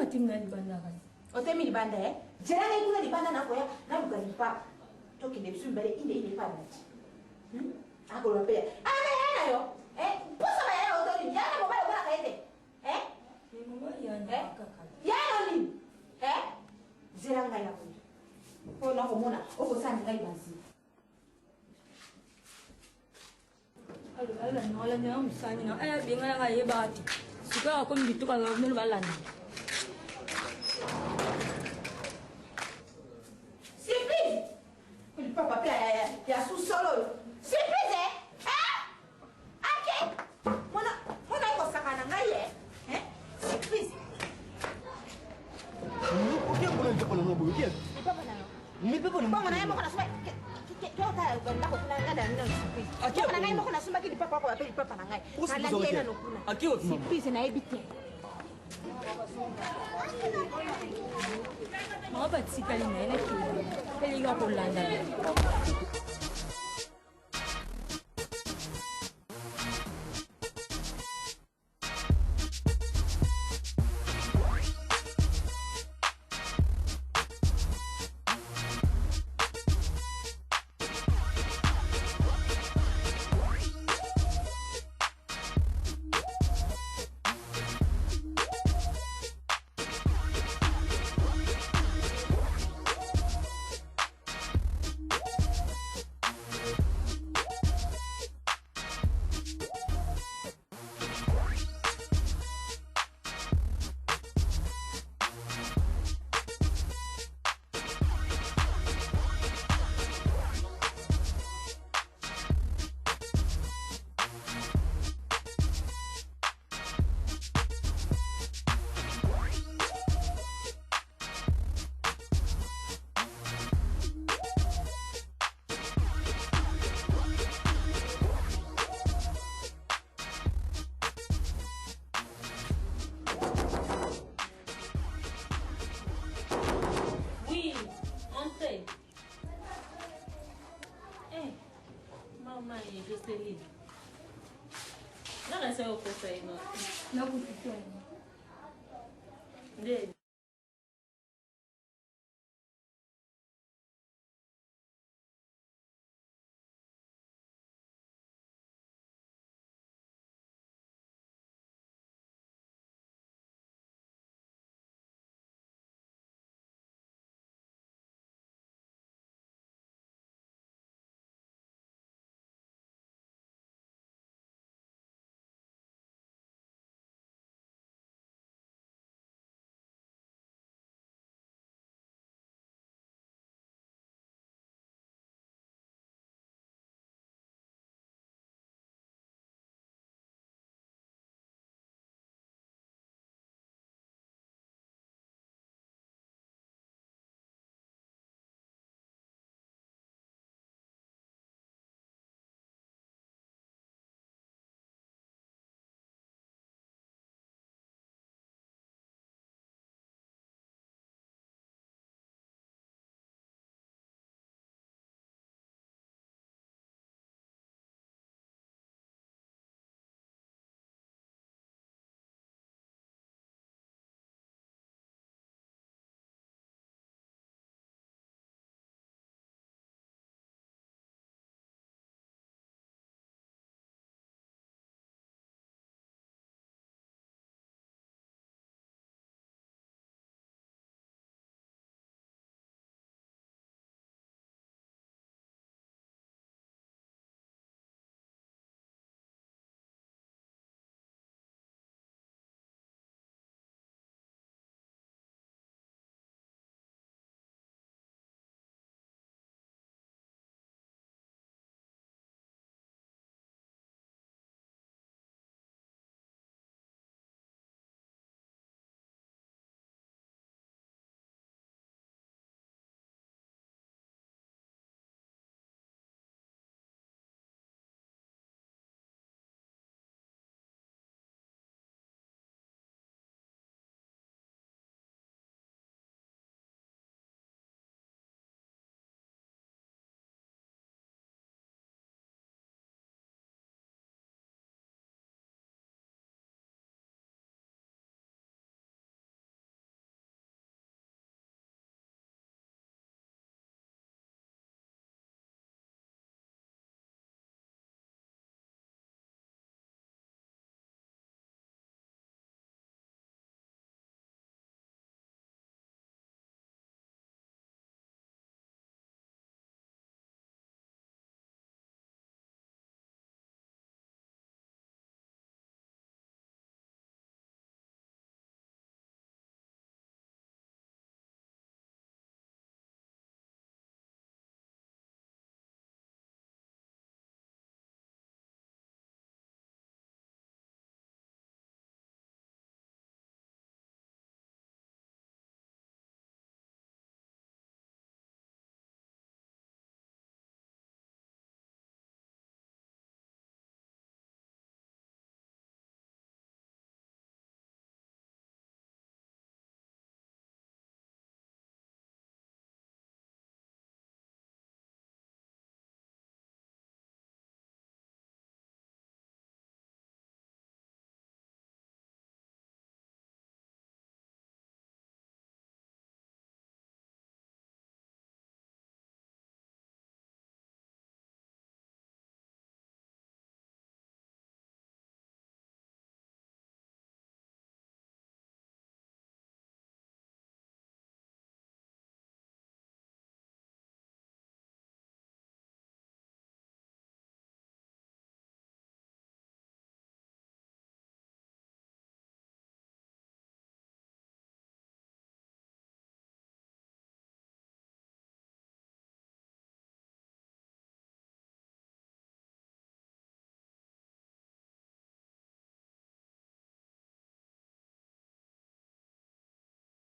timna libanda kali. Otemi libanda Jera na ikuna libanda na koya na lugari pa. Toki de bisu mbele ile pa nati. Ako lo pe. Yana yo. Posa ba yana otori yana mo ba lo ka ede. Ni mama yana kaka. Yana ni. Jera ngai na ko. Ko na ko mona o ko sani ngai basi. Ala no ala nyam sani na binga na ngai bati. Suka ko mbitu ka no balani. Il papa ya sous-solo. Surprise OK. Mona ko sakana ngai surprise. OK mona ndako na boyo bien. Papa na. Mi pepo na. Papa na yemo kana suma. Tota ndako kuna ngada na surprise. Papa na ngai mo kana suma ki papa ko apeli papa na ngai. Ala yena no kuna. Akiwa surprise na ebite. Mama batika linene kile. Eliga kolanda. Mamãe, Juscelino. Não é seu posto aí, não? Não, porque Dele.